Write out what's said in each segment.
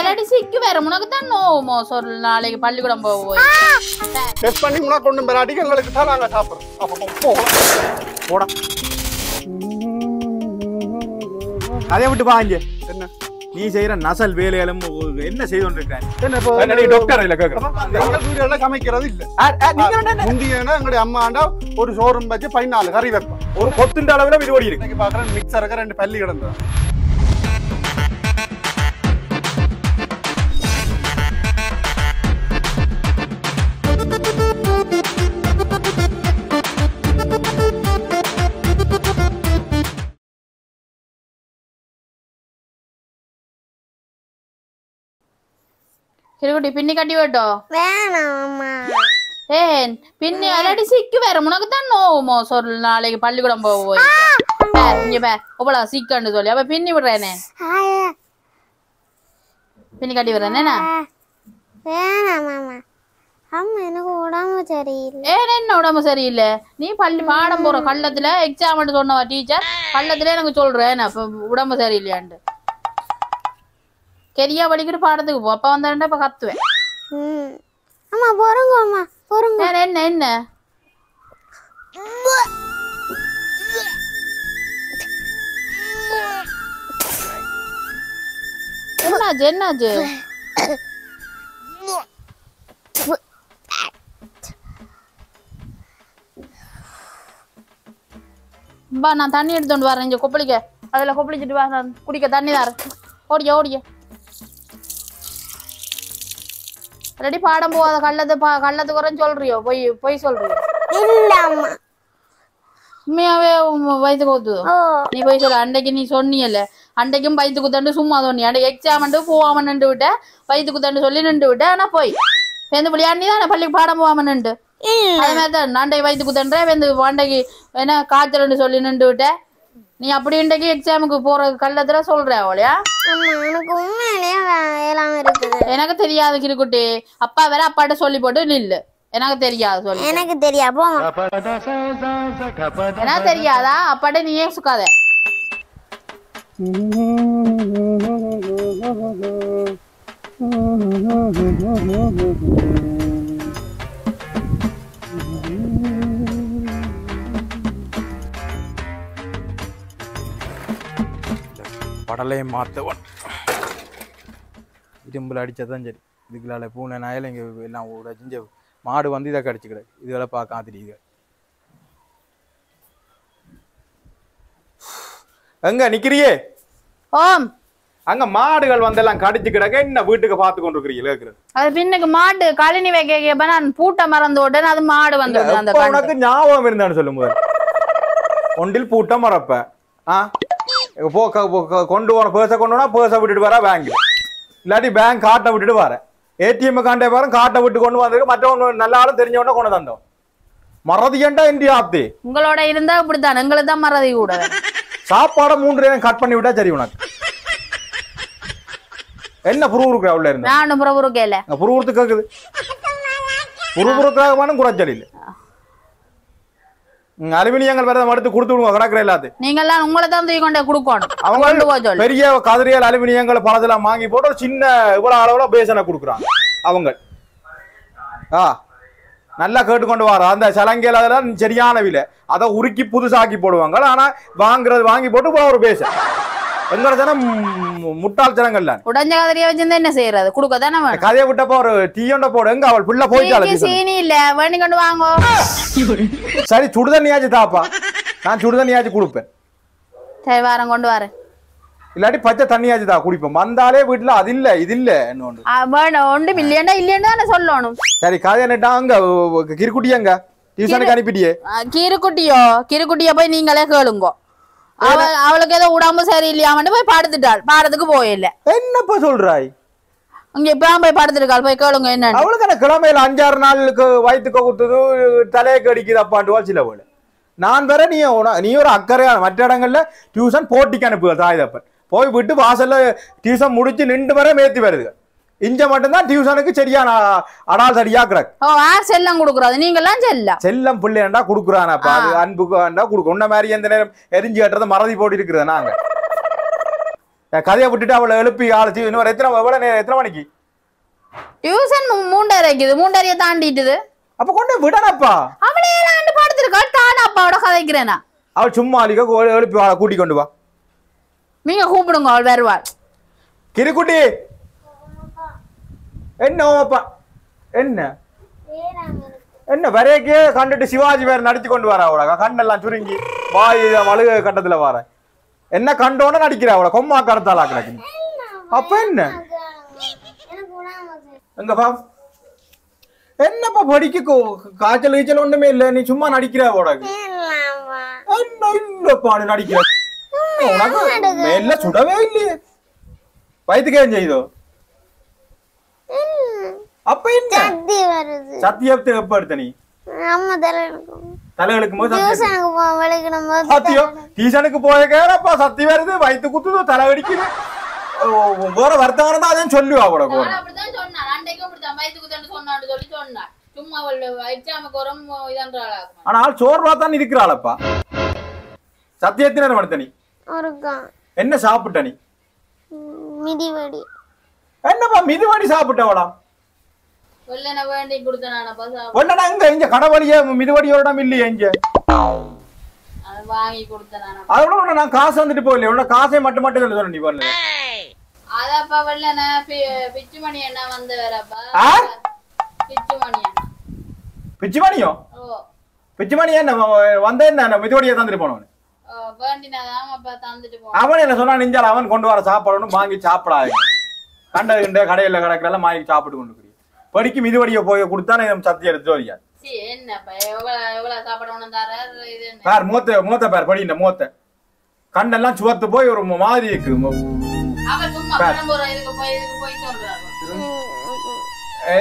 இல்லாட்டி சிக்கு வேற உனக்கு தான் நோவுமோ சொல்லு நாளைக்கு பள்ளிக்கூடம் போவோம் டெஸ்ட் பண்ணி உனக்கு கொண்டு வராட்டி எங்களுக்கு தான் நாங்க சாப்பிடுறோம் அப்போ போடா அதை விட்டு வாங்க என்ன நீ செய்யற நசல் வேலைகளும் என்ன செய்து கொண்டிருக்காங்க என்ன டாக்டர் இல்ல கேக்குறேன் வீடுல சமைக்கிறது இல்ல முந்தியனா எங்களுடைய அம்மாண்டா ஒரு சோறும் வச்சு 14 கறி வைப்போம் ஒரு கொத்துண்ட அளவுல இது ஓடி இருக்கு இன்னைக்கு பாக்குறேன் மிக்சருக்கு 2 பள்ளி கிடந்தது கிருக்குட்டி பின்னி கட்டி விட்டோ ஏன் பின்னி இல்லாட்டி சிக்கு வேற உனக்கு தான் நோவுமோ சொல்லு நாளைக்கு பள்ளிக்கூடம் போவோம் இங்க பே ஒப்படா சிக்கன்னு சொல்லி அப்ப பின்னி விடுறேனே பின்னி கட்டி விடுறேனே எனக்கு உடம்பு சரியில்லை ஏன் என்ன உடம்பு சரியில்லை நீ பள்ளி பாடம் போற கள்ளத்துல எக்ஸாம் சொன்னவா டீச்சர் கள்ளத்துல எனக்கு சொல்றேன் அப்ப உடம்பு சரியில்லையாண்டு கெரியா படிக்கிற பாடத்துக்கு போ அப்ப வந்தா இப்ப கத்துவேன் அம்மா பொறுங்க அம்மா பொறுங்க என்ன என்ன என்னாச்சு என்னாச்சு பா நான் தண்ணி எடுத்துட்டு வரேன் இங்க கொப்பளிக்க அதுல கொப்பளிச்சுட்டு வா நான் குடிக்க தண்ணி தரேன் ஓடிய ஓடிய ரெடி பாடம் போகாத கள்ளத்து குறைன்னு சொல்றியோ பொய் சொல்றியோ இல்ல அம்மா உண்மையாவே வயிற்று கொத்துதோ நீ போய் சொல்ல அன்றைக்கு நீ சொன்னியல்ல அன்றைக்கும் வயிற்று குத்தண்டு சும்மா சொன்னி அன்றைக்கு எக்ஸாம் போவாம நின்று விட்ட வயிற்று குத்தண்டு சொல்லி நின்று விட்ட ஆனா போய் வெந்து விளையாண்டி தான் பள்ளிக்கு பாடம் போவாம நின்று அதே மாதிரி தான் அன்றைக்கு வயிற்று குத்தன்ற வெந்து அன்றைக்கு என்ன காய்ச்சல்னு சொல்லி நின்று விட்ட நீ அப்படி இன்றைக்கு எக்ஸாமுக்கு போற கள்ளத்துல சொல்ற அவளையா எனக்கு உண்மையிலேயே வேளாண் இருக்குது எனக்கு தெரியாது கிருக்குட்டி அப்பா வேற அப்பாட்ட சொல்லி போட்டு நில்லு எனக்கு தெரியாது சொல்லி எனக்கு தெரியா போங்க எனக்கு தெரியாதா அப்பாட்ட நீயே சுக்காத படலையும் மாத்தவன் இரும்புல அடிச்சதான் சரி இதுக்குள்ள பூனை நாயில இங்க எல்லாம் உடைஞ்ச மாடு வந்து இதை கடிச்சு கிடக்கு இதுகளை பார்க்க தெரியுது எங்க நிக்கிறியே ஓம் அங்க மாடுகள் வந்தெல்லாம் கடிச்சு கிடக்க என்ன வீட்டுக்கு பார்த்து கொண்டு இருக்கிறீங்க அது பின்னுக்கு மாடு கழினி வைக்க நான் பூட்ட மறந்து உடனே அது மாடு வந்து அந்த உனக்கு ஞாபகம் இருந்தான்னு சொல்லும் போது ஒன்றில் பூட்டம் மறப்ப கொண்டு போன பேர்ஸை கொண்டு போனா பேர்ஸை விட்டுட்டு வர பேங்க் இல்லாட்டி பேங்க் காட்டை விட்டுட்டு வர ஏடிஎம் காண்டே பாரு காட்டை விட்டு கொண்டு வந்ததுக்கு மற்றவங்க நல்ல ஆளும் தெரிஞ்சவொடனே கொண்டு தந்தோம் மறதி ஏண்டா இந்தியா ஆப்தி உங்களோட இருந்தா இப்படித்தான் எங்களுக்கு தான் மறதி கூட சாப்பாடை 3 நேரம் கட் பண்ணி விட்டா சரி உனக்கு என்ன புருவுருக்கு அவ்வளோ இருந்தா நானும் புறவுருக்கேல புருவுறுத்து கேக்குது புருவுறுக்காக குறைச்சல் இல்லை அலுமினியங்கள் வேற எடுத்து கொடுத்து விடுவோம் கிடக்குற எல்லாத்தையும் நீங்க எல்லாம் உங்களை தான் தூக்கி கொண்டே கொடுக்கணும் அவங்க பெரிய கதிரியல் அலுமினியங்கள் பழதெல்லாம் வாங்கி போட்டு ஒரு சின்ன இவ்வளவு அளவுல பேசனை கொடுக்குறாங்க அவங்க நல்லா கேட்டுக்கொண்டு வர அந்த சலங்கையில அதெல்லாம் சரியான விலை அதை உருக்கி புதுசாக்கி போடுவாங்க ஆனா வாங்குறது வாங்கி போட்டு ஒரு பேச எங்களோட ஜனம் முட்டாள் ஜனங்கள்ல உடஞ்ச கதிரியை வச்சிருந்தா என்ன செய்யறது கொடுக்க தானே கதையை விட்டப்போ ஒரு டீயோண்ட போடு எங்க அவள் புள்ள போயிட்டாள் சீனி இல்ல வேண்டி கொண்டு வாங்கோ சரி சுடுதண்ணியாச்சும் தாப்பா நான் சுடுதண்ணியாச்சும் கொடுப்பேன் சரி வாரம் கொண்டு வரேன் இல்லாட்டி பச்சை தண்ணியாச்சும் தான் குடிப்போம் வந்தாலே வீட்டுல அது இல்ல இது இல்ல ஒன்றும் இல்லையா இல்லையா தானே சொல்லணும் சரி கதை என்னட்டா அங்க கிருக்குட்டியங்க டியூஷனுக்கு அனுப்பிட்டியே கிருக்குட்டிய போய் நீங்களே கேளுங்கோ அவளுக்கு ஏதோ உடம்பு சரியில்லையாமன்னு போய் படுத்துட்டாள் பாடத்துக்கு போயில்ல என்னப்பா சொல்றாய் இங்க இப்ப போய் படுத்துருக்காள் போய் கேளுங்க என்ன அவளுக்கு கிழமையில 5-6 நாளுக்கு வயிற்றுக்கு குத்துது தலையை கடிக்குது அப்பாண்டு சில போல நான் வேற நீ ஒரு அக்கறையான மற்ற இடங்கள்ல டியூஷன் போட்டிக்கு அனுப்புவ தாய் தப்பன் போய் விட்டு வாசல்ல டியூஷன் முடிச்சு நின்று வர மேத்தி வருது இங்க மட்டும்தான் டியூஷனுக்கு சரியான அடால் சரியா கிடக்கு செல்லம் கொடுக்குறாது நீங்க எல்லாம் செல்லம் பிள்ளைண்டா குடுக்குறானப்பா அது அன்புக்கு கொடுக்க உன்ன மாதிரி எந்த நேரம் எரிஞ்சு கட்டுறது மறதி போட்டு இருக்கிறது நாங்க கதையை விட்டுட்டு அவளை எழுப்பி ஆளு இன்னொரு எத்தனை மணிக்கு டியூஷன் 3:30 3:30 தாண்டிட்டுது. அப்ப கொண்டு விடனப்பா. அவளே ஆண்டு படுத்துருக்கா தான அப்பாவோட கதைக்கிறேனா. அவள் சும்மா அலிக்க எழுப்பி அவளை கூட்டி கொண்டு வா. நீங்க கூப்பிடுங்க அவள் வருவாள். கிரிக்குட்டி என்னப்பா என்ன என்ன வரைக்கே கண்டுட்டு சிவாஜி வேற நடிச்சு கொண்டு வர அவள கண்ணெல்லாம் சுருங்கி வாய் வழுக கட்டத்துல வர என்ன கண்டோன்னு நடிக்கிற அவளை கொம்மா கடத்தாளா கிடக்கு. அப்ப என்ன எங்கப்பா என்னப்பா படிக்க காய்ச்சல் கீச்சல் ஒண்ணுமே இல்ல நீ சும்மா நடிக்கிற உனக்கு என்ன இல்லப்பா நீ நடிக்கிற உனக்கு மேல சுடவே இல்லையே வயிற்றுக்கு ஏன் செய்தோ அப்ப என்ன சத்தியத்தை எப்ப எடுத்த நீ தலைகளுக்கும் போது டியூஷனுக்கு போய கேப்பா சத்தி வருது வயிற்று குத்துதோ தலை வெடிக்குது வேற வருத்தம் தான் அதையும் சொல்லுவா கூட ஆனால் சோர்வா தான் இருக்கிறாளப்பா சத்தியத்தினர் மடுத்த நீ என்ன சாப்பிட்ட நீ மிதிவடி என்னப்பா மிதிவடி சாப்பிட்டவளா இங்க கடவுளிய மிதிவடியோட இல்லையே இங்க அதோட நான் காசு வந்துட்டு போகல உன்னோட காசை மட்டும் மட்டும் சொல்ல நீ வரல அதப்பா வெள்ளன பிச்சுமணி அண்ணா வந்து வரப்பா பிச்சுமணியோ பிச்சுமணி என்ன வந்த என்ன மிதிவடியை தந்துட்டு போனவன் அவன் என்ன சொன்னா நெஞ்சால் அவன் கொண்டு வர சாப்பாடு வாங்கி சாப்பிடாது கண்ட கண்ட கடையில கிடக்கிறெல்லாம் வாங்கி சாப்பிட்டு கொண்டு படிக்கு மிதிவடியை போய் கொடுத்தா சத்தி எடுத்து வரியா பார் மூத்த பார் படி இந்த மூத்த கண்ணெல்லாம் சுவத்து போய் ஒரு மாதிரி இருக்கு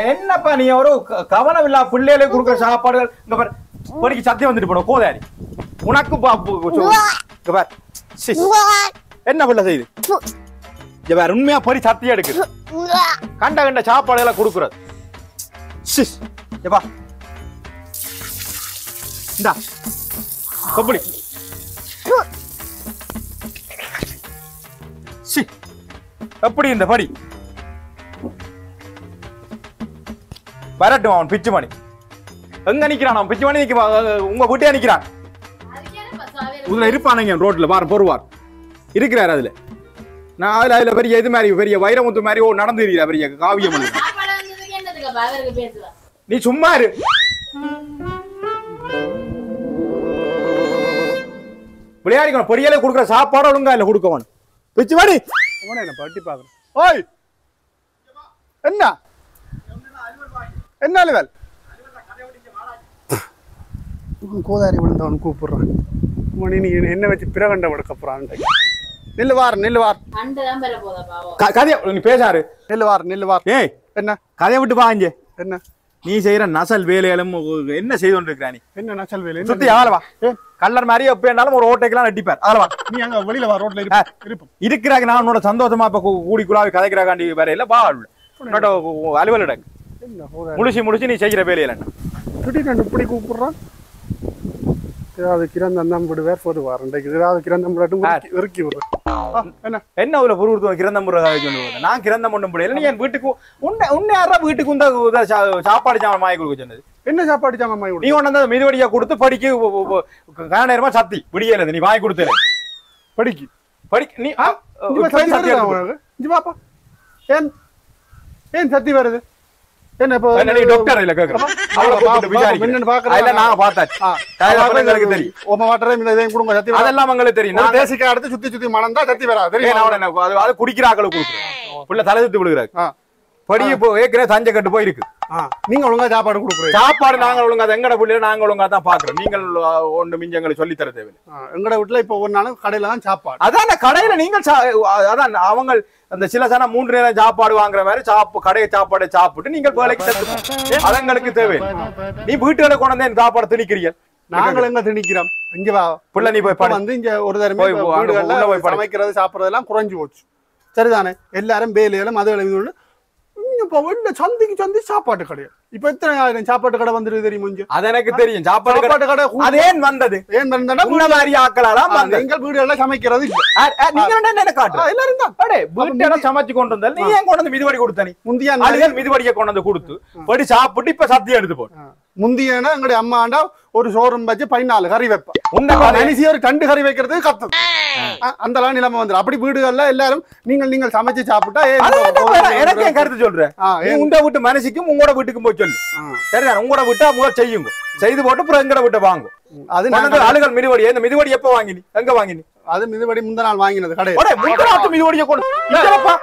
என்னப்பா நீ ஒரு கவனம் இல்லா பிள்ளைகளை கொடுக்குற சாப்பாடுகள் இங்க பாரு படிக்கு சத்தியம் வந்துட்டு போன கோதாரி உனக்கு பார் என்ன பிள்ளை செய்யுது வேற உண்மையா படி சத்தியம் எடுக்குது கண்ட கண்ட சாப்பாடுகளை கொடுக்குறது இந்தா கபடி எப்படி இந்த படி வரட்டும் அவன் பிச்சுமணி எங்க நிக்கிறான் அவன் பிச்சுமணி உங்க வீட்டே நிக்கிறான் இதுல இருப்பானுங்க ரோட்ல பாரு பொறுவார் இருக்கிறார் அதுல நான் அதுல பெரிய இது மாதிரி பெரிய வைரமுத்து மாதிரி நடந்து இருக்கிற பெரிய காவியம் நீ சும்மா இரு விளையாடிக்கணும் பொரியலை கொடுக்குற சாப்பாடு ஒழுங்கா இல்ல கொடுக்கவன் பிச்சு வாடி என்ன பட்டி பாக்குறேன் ஓய் என்ன என்ன அலுவல் கோதாரி விழுந்தவன் கூப்பிடுறான் மணி நீ என்ன வச்சு பிரகண்ட விடக்கப்புறான் நில்லுவார் கதைய நீ பேசாரு நில்லுவார் ஏய் என்ன கதையை விட்டு பாங்க என்ன நீ செய்யற நசல் வேலைகளும் என்ன செய்து கொண்டிருக்கிறா நீ என்ன நசல் வேலை சுத்தி ஆளவா கல்லர் மாதிரி எப்ப இருந்தாலும் ஒரு ஓட்டைக்கெல்லாம் நட்டிப்பார் ஆளவா நீ அங்க வெளியில வா ரோட்ல இருப்போம் இருக்கிறாங்க நான் உன்னோட சந்தோஷமா இப்ப கூடி குழாவி கதைக்கிறாண்டி வரையில வா அலுவலிட முடிச்சு நீ செய்கிற வேலையில திடீர்னு இப்படி கூப்பிடுறான் ஏதாவது கிரந்தம் விடுவார் பொதுவார் ஏதாவது கிரந்தம் இறுக்கி விடுறேன் என்ன ஒரு பொருள் கிரந்தம் நான் கிரந்தம் ஒண்ணும் முடியல நீ என் வீட்டுக்கு உன்னை யாரா வீட்டுக்கு உந்த சாப்பாடு சாமான் வாங்கி கொடுக்க சொன்னது என்ன சாப்பாடு சாமான் வாங்கி நீ ஒன்னு மிதிவடியா கொடுத்து படிக்க நேரமா சத்தி விடியல நீ வாங்கி கொடுத்தல படிக்க நீ பாப்பா ஏன் ஏன் சத்தி வருது என்ன டாக்டர் இல்ல கேக்குறேன் நாங்க பார்த்தாச்சு அதெல்லாம் உங்களுக்கு தெரியும் நான் தேசிக்க அடுத்து சுத்தி மணந்தா சத்தி வராது அது குடிக்கிற ஆக்களுக்கு கொடுக்குறேன் புள்ள தலை சுத்தி விழுகிறாரு படி ஏற்கனவே சஞ்சை கட்டு போயிருக்கு நீங்க ஒழுங்கா சாப்பாடு கொடுக்குறீங்க சாப்பாடு நாங்க ஒழுங்கா எங்கட பிள்ளைய நாங்க ஒழுங்கா தான் பாக்குறோம் நீங்கள் ஒண்ணு மிஞ்ச எங்களை சொல்லி தர தேவையில்லை எங்கட வீட்டுல இப்ப ஒரு நாள் கடையில தான் சாப்பாடு அதான் கடையில நீங்கள் அதான் அவங்க அந்த சில சன 3 நேரம் சாப்பாடு வாங்குற மாதிரி கடையை சாப்பாடு சாப்பிட்டு நீங்கள் வேலைக்கு அதங்களுக்கு தேவை நீ வீட்டுல கொண்டு வந்து சாப்பாடு திணிக்கிறீங்க நாங்கள் எங்க திணிக்கிறோம் இங்க பிள்ளை நீ போய் வந்து இங்க ஒரு தடவை சமைக்கிறது சாப்பிடுறது எல்லாம் குறைஞ்சு போச்சு சரிதானே எல்லாரும் வேலையிலும் அது சந்திக்கு சாப்பாட்டு கிடையாது இப்ப எத்தனை சாப்பாட்டு கடை வந்துருக்கு தெரியும் கொஞ்சம். அது எனக்கு தெரியும். சாப்பாடு கடை அது ஏன் வந்தது? ஏன் வந்தா இந்த மாதிரி ஆக்களாலாம் எங்கள் வீடு எல்லாம் சமைக்கிறது இல்ல. நீங்க என்ன காட்டுற எல்லாரும் தான் அடே வீட்டெல்லாம் சமைச்சு கொண்டு வந்தால் நீ ஏன் கொண்டு வந்து மிதிவடி கொடுத்த? நீ முந்தியா ஆளுகள் மிதிவடியை கொண்டு வந்து கொடுத்து படி சாப்பிட்டு இப்ப சத்தியம் எடுத்து போடு. முந்தியனா எங்களுடைய அம்மாண்டா ஒரு சோறும் வச்சு 14 கறி வைப்பேன். மனுஷி ஒரு 2 கறி வைக்கிறதுக்கு கத்து அந்த நிலைமை வந்துடும். அப்படி வீடுகள்ல எல்லாரும் நீங்கள் சமைச்சு சாப்பிட்டா எனக்கு என் கருத்து சொல்றேன். உங்க வீட்டு மனசுக்கும் உங்களோட வீட்டுக்கும் போய் சொல்லு. சரிதான், உங்களோட விட்டா முதல் செய்யுங்க. செய்து போட்டு அப்புறம் எங்கட விட்ட வாங்க. அது ஆளுகள் மிதிவடி. இந்த மிதிவடி எப்ப வாங்கினி? எங்க வாங்கினி? அது மிதிவடி முந்த நாள் வாங்கினது கடையில். முந்தநாட்டு மிதிவடியை கொண்டு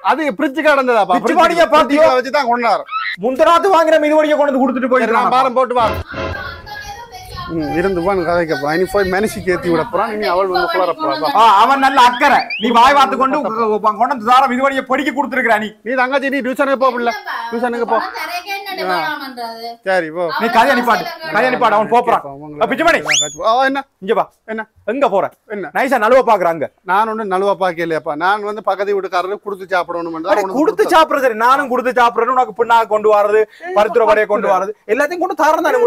அது பிரிட்ஜ் கடந்ததா வச்சுதான் கொண்டாரு. முந்தநாத்து வாங்கின மிதிவடியை கொண்டு கொடுத்துட்டு போயிட்டு பாரம் போட்டு வாங்க இருந்து கதைக்கப்பா. இனி போய் மனுஷிக்கு ஏத்தி விட போறான். இனி அவள் வந்து குளர போறான். அவன் நல்ல அக்கறை. நீ வாய் வாத்து கொண்டு கொண்டு தார மிதிவடியை பொடிக்க கொடுத்துருக்கா. நீ தங்கச்சி நீ டியூஷனுக்கு போகல. டியூஷனுக்கு போ. சரி போ. நீ கதை அனுப்பாடு. அவன் போறான். பிச்சுமணி என்ன இங்க வா. என்ன எங்க போற? என்ன நைசா நழுவ பாக்குறாங்க. நான் ஒண்ணு நழுவ பாக்கலையாப்பா. நான் வந்து பக்கத்து வீட்டுக்காரருக்கு கொடுத்து சாப்பிடணும். கொடுத்து சாப்பிடுறது சரி. நானும் கொடுத்து சாப்பிடுறேன். உனக்கு பின்னாக கொண்டு வர்றது, பருத்துற வரைய கொண்டு வர்றது எல்லாத்தையும் கொண்டு தாரம் தானே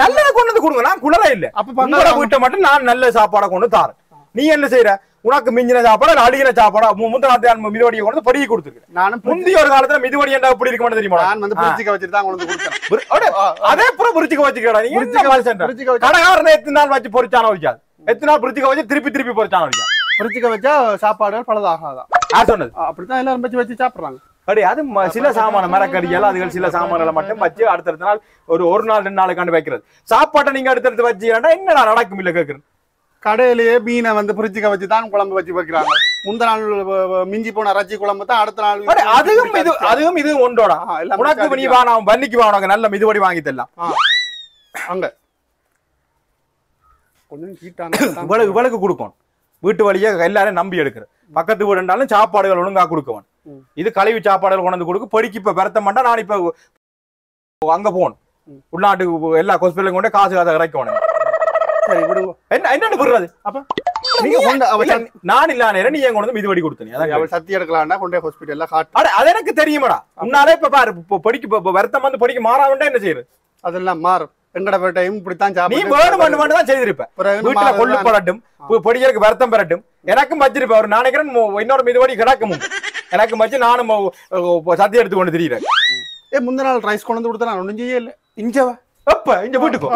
நல்லதை கொண்டு வந்து கொடுங்க. நான் குளர இல்ல. அப்ப வீட்டை மட்டும் நான் நல்ல சாப்பாடை கொண்டு தாரேன். நீ என்ன செய்யற? உனக்கு மிஞ்சின சாப்பாடு அழுகின சாப்பாடு முந்தநாத்து மிதிவடியை கொண்டு பருகி கொடுத்துருக்கேன். நானும் முந்தைய ஒரு காலத்துல மிதிவடி என்ன அப்படி இருக்க மாட்டேன் தெரியுமா? நான் வந்து பிரிச்சிக்க வச்சுட்டு தான் கொண்டு கொடுத்தேன். அதே புறம் பிரிச்சிக்க வச்சுக்கடா. நீங்க கடைக்காரனை எத்தனை நாள் வச்சு பொறிச்சான வச்சாது? எத்தனை நாள் பிரிச்சிக்க வச்சு திருப்பி பொறிச்சான வச்சாது? பிரிச்சிக்க வச்சா சாப்பாடு பழுதாகாதான். யார் சொன்னது? அப்படித்தான் எல்லாரும் வச்சு சாப்பிடுறாங்க. அப்படி அது சில சாமான மரக்கடிகள் அதுகள் சில சாமான்களை மட்டும் வச்சு அடுத்தடுத்த நாள் ஒரு நாள் 2 நாளுக்காண்டு வைக்கிறது. சாப்பாட்டை நீங்க அடுத்தடுத்து வச்சுக்கிறா என்னடா நடக்கும் இல்ல கேக்குறேன். கடையிலேயே மீனை வந்து பிரிச்சுக்க வச்சு தான் குழம்பு வச்சு வைக்கிறாங்க. முந்த நாள் மிஞ்சி போன ரச்சி குழம்பு தான் அடுத்த நாள். அதுவும் இது ஒன்றோட உனக்கு நீ வா. நான் வன்னிக்கு வா. உனக்கு நல்ல மிதிவடி வாங்கி தரலாம். அங்க கொஞ்சம் ஹீட்டான இவளுக்கு கொடுக்கணும். வீட்டு வழியா எல்லாரும் நம்பி எடுக்கிற பக்கத்து வீடுனாலும் சாப்பாடுகள் ஒழுங்கா கொடுக்கவன். இது கழிவு சாப்பாடுகள் கொண்டு கொடுக்க படிக்க இப்ப பெருத்த மாட்டா. நான் இப்ப அங்க போகணும். உள்நாட்டுக்கு எல்லா ஹாஸ்பிட்டலும் கொண்டு காசு இறக்கணும். சரி விடுங்க. என்ன விடுறது? அப்ப நான் இல்ல நீ என் கொண்டு மிதிவடி கொடுத்தீங்க. சத்தி எடுக்கலாம்னா கொண்டே ஹாஸ்பிட்டல்ல காட்டு. அது எனக்கு தெரியுமாடா. உன்னாலே இப்ப பாரு படிக்க வருத்தம் வந்து படிக்க மாறாம என்ன செய்யுது? அதெல்லாம் மாறும். எங்கட பேட்டையும் இப்படித்தான் தான் செய்திருப்ப. வீட்டுல கொள்ளு படட்டும் பொடிகளுக்கு வருத்தம் பெறட்டும். எனக்கும் வச்சிருப்ப ஒரு நாளைக்கு இன்னொரு மிதிவடி கிடக்கும். எனக்கும் வச்சு நானும் சத்தி எடுத்து கொண்டு திரியிறேன். முந்த நாள் ரைஸ் கொண்டு கொடுத்தா நான் ஒன்றும் செய்ய இல்லை. இஞ்சவா எப்ப இங்க வீட்டுக்கு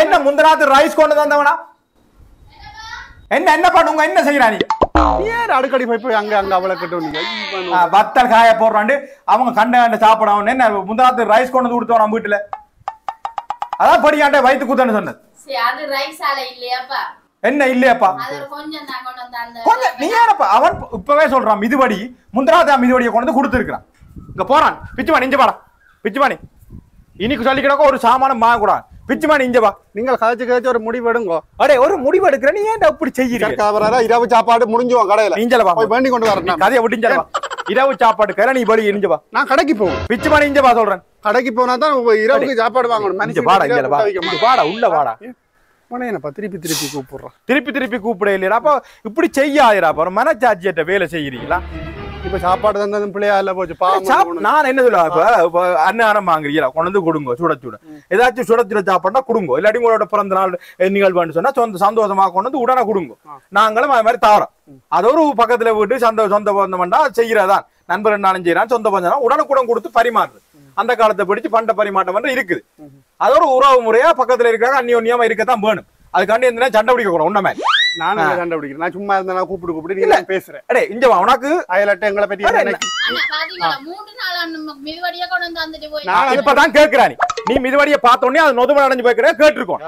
என்ன முந்தநாத்து ரைஸ் கொண்டு தந்தவனா? என்ன பண்ணுங்க? என்ன செய்யறானி? அடுக்கடி போய் அங்க அவளை கட்டு வத்தல் காய போடுறாண்டு அவங்க கண்ட சாப்பிட. என்ன முந்தநாத்து ரைஸ் கொண்டு கொடுத்தோம் நம்ம வீட்டுல. அதான் படிக்காண்ட வயிற்று குத்தன்னு சொன்னது. என்ன இல்லையாப்பா? கொஞ்சம் நீ ஏனப்பா? அவன் இப்பவே சொல்றான் மிதிவடி முந்தநாத்து மிதிவடியை கொண்டு கொடுத்துருக்கான். இங்க போறான் பிச்சுமானி. இஞ்ச பாடா பிச்சுமானி. இன்னைக்கு சொல்லிக்கிடக்க ஒரு சாமானம் வாங்க கூடாது. பிச்சுமானி இஞ்ச வா. நீங்கள் கதைச்சு ஒரு முடிவு எடுங்க. அடே ஒரு முடிவு எடுக்கிற நீ ஏன் அப்படி செய்யறீங்க? இரவு சாப்பாடு முடிஞ்சுவோம் கடையில. இஞ்சலவா வேண்டி கொண்டு வரேன். கதையை விட்டுஞ்சலவா. இரவு சாப்பாடு கரை நீ பலி இஞ்சவா. நான் கடைக்கு போவோம். பிச்சுமானி இஞ்சவா சொல்றேன். கடைக்கு போனா தான் இரவுக்கு சாப்பாடு வாங்கணும். வாடா உள்ள வாடா. திருப்பி கூப்பிடுறான். திருப்பி கூப்பிட இல்லையா? அப்ப இப்படி செய்யாதிராப்பா. ஒரு மனச்சாட்சியற்ற வேலை செய்யறீங்களா? இப்ப சாப்பாடு தந்ததும் பிள்ளையா இல்ல போச்சு. நான் என்ன சொல்லுவா? அன்னாரம் வாங்குறீங்களா? கொண்டு கொடுங்க சுட ஏதாச்சும் சுட சாப்பாடுனா கொடுங்க. இல்லாட்டி உங்களோட பிறந்த நாள் நிகழ்வுன்னு சொன்னா சந்தோஷமா கொண்டு வந்து உடனே கொடுங்க. நாங்களும் அது மாதிரி தாரோம். அது ஒரு பக்கத்துல விட்டு சொந்த பந்தம்னா செய்யறதான். நண்பர் என்னாலும் செய்யறான். சொந்த பந்தம் உடனுக்குடன் கொடுத்து பரிமாறுறது. அந்த காலத்தை பிடிச்சு பண்ட பரிமாற்றம் இருக்குது. அது ஒரு உறவு முறையா பக்கத்துல இருக்கிறாங்க. அந்நியோன்யமா இருக்கத்தான் வேணும். அதுக்காண்டி எந்த சண்டை பிடிக்க கூடாது. உண்மை நானும் சண்டை பிடிக்கிறேன். நான் சும்மா இருந்தா கூப்பிட்டு நீ பேசுறேன். அடே இங்க வா. உனக்கு அயலட்ட எங்களை பத்தி இப்பதான் கேட்கிறான். நீ மிதிவடியை பார்த்த உடனே அது நொதும அடைஞ்சு போய்க்கிறேன் கேட்டிருக்கோம்.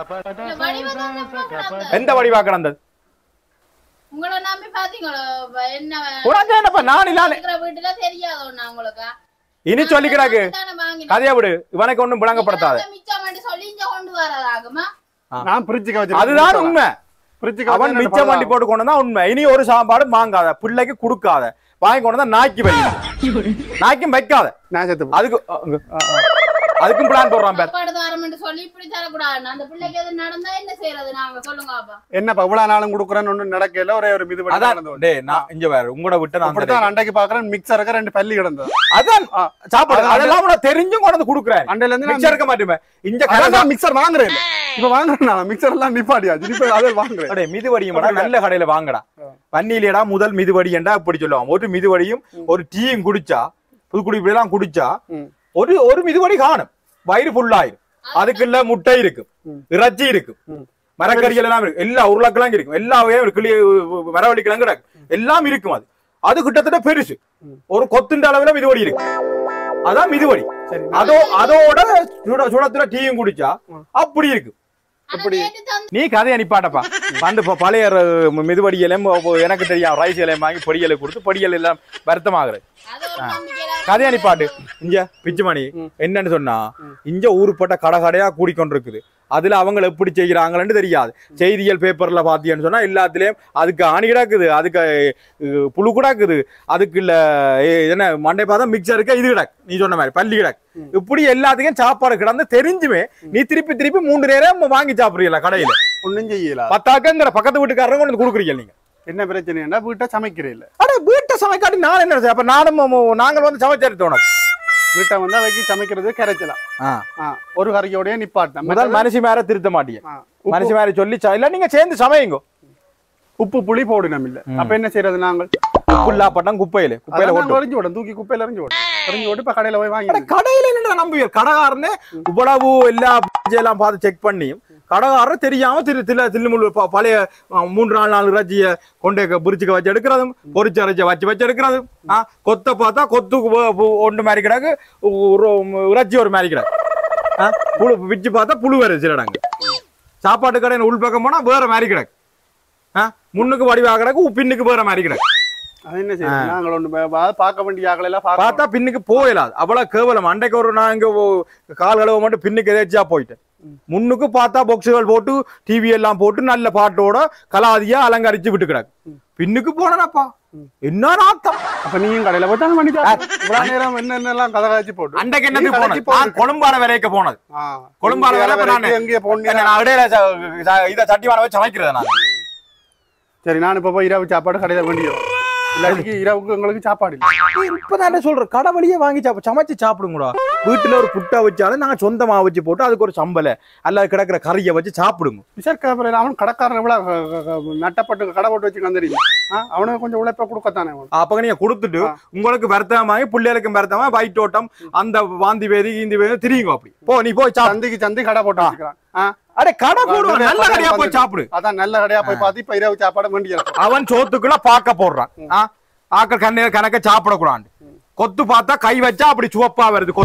எந்த வடிவா கிடந்தது? இனி சொல்லிக்கிறாக்கு கதையா விடு. இவனுக்கு ஒண்ணும் விளங்கப்படுத்தாது. அதுதான் உண்மை. அவன் மிச்சம் வண்டி போட்டு கொண்டு வந்தா உண்மை. இனி ஒரு சாப்பாடு வாங்காத, பிள்ளைக்கு கொடுக்காத, வாங்கி கொண்டு வந்தா நாய்க்கு வை. நாய்க்கும் வைக்காத. அதுக்கு அதுக்கும் பிளான் போடுறான் பேர். சாப்பாடு தரம்னு சொல்லி இப்படி தரக்கூடாது. அந்த பிள்ளைக்கு எது நடந்தா என்ன செய்யறது நாங்க சொல்லுங்க அப்பா. என்னப்பா இவ்வளவு நாளும் குடுக்குறேன்னு ஒண்ணும் நடக்கல, ஒரே ஒரு மிதுபடி நடந்தது. டேய் நான் இங்க வேற உங்களோட விட்டு நான் அப்படிதான் அண்டைக்கு பாக்குறேன் மிக்சருக்கு 2 பல்லி கிடந்தது. அதான் சாப்பாடு அதெல்லாம் நான் தெரிஞ்சும் கொண்டு குடுக்குறேன். அண்டையில இருந்து மிக்சர் இருக்க மாட்டேமே இங்க கடையில மிக்சர் வாங்குறேன். இப்ப வாங்குறேன் மிக்சர் எல்லாம் நிப்பாடியாச்சு. இப்ப அதே வாங்குறேன். அடே மிதுவடியும் நல்ல கடையில வாங்கடா. வன்னியிலடா முதல் மிதுவடியண்டா இப்படி சொல்லுவாங்க. ஒரு மிதுவடியும் ஒரு டீயும் குடிச்சா புதுக்குடி இப்படி எல்லாம் குடிச்சா ஒரு மிதுவடி காணும். வயிறு ஃபுல்லாயிரும். அதுக்குள்ள முட்டை இருக்கு, இறைச்சி இருக்கு, மரக்கறிகள் எல்லாம் இருக்கு, எல்லா உருளைக்கிழங்கு இருக்கும், எல்லா மரவள்ளி கிழங்கு இருக்கு, எல்லாம் இருக்கும். அது கிட்டத்தட்ட பெருசு. ஒரு கொத்துண்ட அளவுல மிதுவடி இருக்கு. அதான் மிதுவடி. அதோட சுடத்துல டீயும் குடிச்சா அப்படி இருக்கு. நீ கதையை நிப்பாட்டப்பா. வந்து பழைய மிதுவடியிலும் எனக்கு தெரியும் ரைஸ் இலையும் வாங்கி பொடியலை கொடுத்து பொடியல் எல்லாம் வருத்தமாகுறது. கதையா நிப்பாட்டு. இங்க பிச்சுமணி என்னன்னு சொன்னா இங்க ஊருப்பட்ட கடையா கூடிக்கொண்டிருக்குது. அதுல அவங்க எப்படி செய்யறாங்கன்னு தெரியாது. செய்தியல் பேப்பர்ல பாத்தீங்கன்னு சொன்னா எல்லாத்துலயும் அதுக்கு ஆணி கிடக்குது, அதுக்கு புழு கிடக்குது, அதுக்கு இல்ல என்ன மண்டை பார்த்தா மிக்சருக்கு இது கிடக்கு, நீ சொன்ன மாதிரி பள்ளி கிடக்கு. இப்படி எல்லாத்துக்கும் சாப்பாடு கிடந்து தெரிஞ்சுமே நீ திருப்பி 3 நேரம் வாங்கி சாப்பிடுறீங்களா கடையில? ஒன்னும் செய்யல. 10 பக்கத்து வீட்டுக்காரங்க கொண்டு கொடுக்குறீங்க. நீங்க என்ன பிரச்சனைன்னா வீட்டை சமைக்கிறீங்க. அட வீட்டை சமைக்காட்டி நான் என்ன அப்ப நாங்கள் வந்து சமைச்சேன். உனக்கு வீட்டை வந்து வைக்கி சமைக்கிறது கரைச்சலாம். ஒரு கரையோடய நிப்பாட்டம். முதல் மனுஷி மேல திருத்த மாட்டீங்க. மனுஷி மேல சொல்லி இல்ல நீங்க சேர்ந்து சமையுங்க. உப்பு புளி போடணும் இல்ல. அப்ப என்ன செய்யறது? நாங்கள் உப்புல்லா பட்டம் குப்பையில எறிஞ்சு விடும். தூக்கி குப்பையில எறிஞ்சு விட்டு இப்ப கடையில போய் வாங்கி. கடையில என்ன நம்புவீர்? கடைக்காரன்னு இவ்வளவு எல்லா எல்லாம் பார்த்து செக் பண்ணியும் கடைக்காரர் தெரியாம தில்லுமுள்ளு பழைய 3-4 இறைச்சிய கொண்டு பிரிச்சுக்க வச்சு எடுக்கிறதும் பொரிச்ச இறைச்சிய வச்சு எடுக்கிறதும் கொத்த பார்த்தா கொத்து ஒன்று மாதிரி கிடக்கு, இறைச்சி ஒரு மாதிரி கிடக்கு. புழு பிச்சு பார்த்தா புழு வேற சிலடாங்க. சாப்பாட்டு கடையின் உள்பக்கம் போனா வேற மாதிரி கிடக்கு. முன்னுக்கு வடிவாக கிடக்கு, பின்னுக்கு வேற மாதிரி கிடக்கு. அது என்ன செய்யணும்? நாங்கள் ஒன்று பார்க்க வேண்டிய ஆகலாம். பார்த்தா பின்னுக்கு போயிடாது. அவ்வளவு கேவலம். அன்றைக்கு ஒரு நான் இங்க கால் கழுவ மட்டும் பின்னுக்கு எதாச்சியா போயிட்டேன். முன்னுக்கு பார்த்தா பாக்ஸுகள் போட்டு டிவி எல்லாம் போட்டு நல்ல பாட்டோட கலாதியா அலங்கரிச்சு விட்டு கிடக்கு. பின்னுக்கு போனப்பா என்ன நாத்தம். அப்ப நீயும் கடையில போட்டாங்க இவ்வளவு நேரம் என்னென்னலாம் கதை காய்ச்சி போட்டு அன்றைக்கு என்ன போனது? கொழும்பான விலைக்கு போனது. கொழும்பான விலை எங்கே போனேன்? இடையில இதை சட்டிவான வச்சு சமைக்கிறேன் நான். சரி, நான் இப்ப போய் இரவு சாப்பாடு கடையில வேண்டியது. இரவுக்கு உங்களுக்கு சாப்பாடு இப்பதான் சொல்றேன். கடை வழியே வாங்கி சமைச்சு சாப்பிடுங்கடா. வீட்டுல ஒரு புட்டா வச்சாலும் நாங்க சொந்தமா வச்சு போட்டு அதுக்கு ஒரு சம்பளை அல்ல கிடக்குற கறியை வச்சு சாப்பிடுங்க. அவன் கடைக்காரன் எவ்வளவு நட்டப்பட்டு கடை போட்டு வச்சு வந்துடுங்க. அவனுக்கு கொஞ்சம் உழைப்ப கொடுக்கத்தானே. அப்ப நீங்க கொடுத்துட்டு உங்களுக்கு வருத்தமாகி பிள்ளைகளுக்கும் வருத்தமா வயிற்றோட்டம் அந்த வாந்தி வேதி இந்த வேதி திரியுங்க. அப்படி போ, நீ போய் சந்தி கடை போட்டு வச்சுக்கிறான். அடே கடை போடுவான், நல்ல கடையா போய் சாப்பிடு. அதான் நல்ல கடையா போய் பார்த்து இப்ப இரவு சாப்பாடு வேண்டிய அவன் சோத்துக்குள்ள பாக்க போடுறான். ஆக்கள் கண்ணீர் கணக்க சாப்பிடக்கூடாது. கொத்து பார்த்தா கை வச்சா அப்படி சுவப்பா வருது.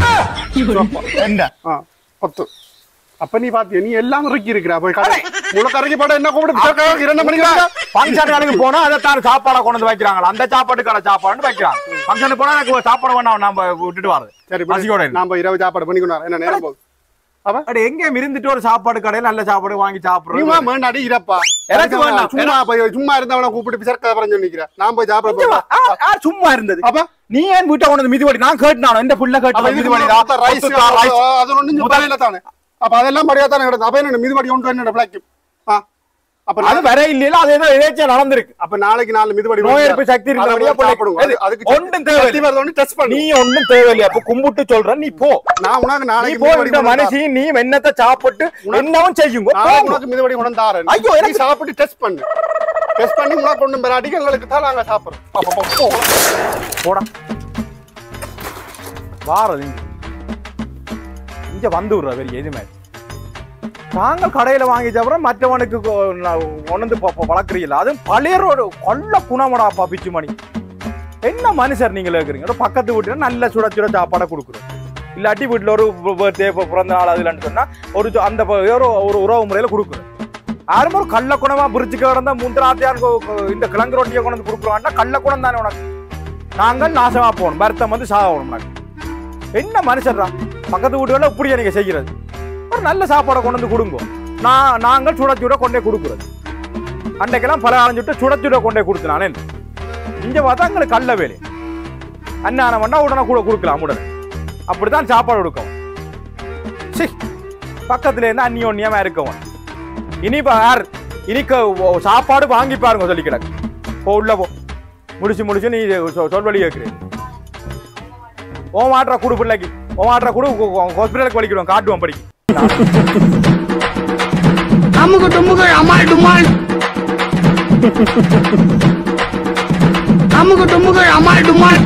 கொத்து அப்ப நீ பாத்தியா? நீ எல்லாம் இறக்கி இருக்கிற போய் கடை முளக்கரைக்கு போட என்ன கூப்பிட்டு 2 மணிக்கு ஃபங்க்ஷனுக்கு போனா அதை தான் சாப்பாடை கொண்டு வந்து வைக்கிறாங்களா? அந்த சாப்பாடு கடை சாப்பாடு வைக்கிறாங்க. ஃபங்க்ஷனுக்கு போனா எனக்கு சாப்பாடு வேணாம், நம்ம விட்டுட்டு வரது. சரி, பசியோட நம்ம இரவு சாப்பாடு பண்ணிக்கணும். என்ன நேரம் போகுது? எங்க இருந்துட்டு ஒரு சாப்பாடு கடையில நல்ல சாப்பாடு வாங்கி சாப்பிடுறோம். சும்மா இருந்தவன கூப்பிட்டு சொன்னிக்கிறேன். நான் போய் சாப்பிட சும்மா இருந்தது. அப்ப நீ ஏன் வீட்டை கொண்டு மிதிவடி? நான் கேட்டானோ இந்த புள்ள தானே. அப்ப அதெல்லாம் மரியாதை தானே கிடக்கும். அப்ப என்ன மிதிவடி ஒன்று என்ன பிளாக்கு? அப்ப அது வர இல்லையா? அது ஏதோ எதாச்சியா நடந்திருக்கு. அப்ப நாளைக்கு 4 மிதிவடி நோய் சக்தி நீ ஒன்னும் தேவையில்லை. அப்ப கும்பிட்டு சொல்றேன், நீ போ. நான் உனக்கு நாளைக்கு மனுஷி நீ என்னத்தை சாப்பிட்டு என்னவும் செய்யுங்க. உனக்கு மிதிவடி கொண்டு தாரேன். ஐயோ, எனக்கு சாப்பிட்டு டெஸ்ட் பண்ணு. டெஸ்ட் பண்ணி உனக்கு கொண்டு வராட்டிக்கு எங்களுக்கு தான் நாங்க சாப்பிடுறோம். போடா வாரது இங்க வந்து விடுற வேறு எதுவுமே. நாங்கள் கடையில வாங்கி சாப்பிட்றோம், மற்றவனுக்கு உணர்ந்து வளர்க்குறீங்களா? அதுவும் பழையரோட கொள்ள குணமடாப்பா பிச்சுமணி. என்ன மனுஷர் நீங்க இருக்கிறீங்க? பக்கத்து வீட்டுல நல்ல சுட சுட சாப்பாடை கொடுக்குறோம். இல்லாட்டி வீட்டுல ஒரு பர்த்டே பிறந்த நாள் அதுலன்னு சொன்னா ஒரு அந்த ஒரு உறவு முறையில கொடுக்குறோம். யாரும் ஒரு கள்ள குணமா பிரிச்சுக்க கிடந்தா முந்திராத்தியார் இந்த கிழங்கு ரொட்டியை கொண்டு வந்து கொடுக்குறோம்னா கள்ள குணம் தானே உனக்கு. நாங்கள் நாசமா போகணும், வருத்தம் வந்து சாகணும். உனக்கு என்ன மனுஷர்தான்? பக்கத்து வீட்டுல இப்படியா நீங்க செய்கிறது? ஒரு நல்ல சாப்பாடை கொண்டு வந்து கொடுங்க. நாங்கள் சுட கொண்டே கொடுக்குறது. அன்றைக்கெல்லாம் பல ஆரஞ்சுட்டு சுட கொண்டே கொடுத்து நானே இங்க பார்த்தா எங்களுக்கு கல்ல வேலை. அன்னானம் பண்ணா உடனே கூட கொடுக்கலாம் உடனே. அப்படித்தான் சாப்பாடு கொடுக்கும். பக்கத்துல இருந்து அந்நியோன்யமா இருக்கவன் இனி பார் இனிக்கு சாப்பாடு வாங்கி பாருங்க சொல்லி கிடக்கு போ உள்ள போ முடிச்சு நீ சொல்வழி கேட்குறேன் ஓ மாட்டுற கூடு பிள்ளைக்கு ஓ மாட்டுற கூடு ஹாஸ்பிட்டலுக்கு வலிக்கிடுவோம் காட்டுவோம் படிக்கு அமுக்கு டுமுக்கு அமால் டுமால் அமுக்கு டுமுக்கு அமால் டுமால்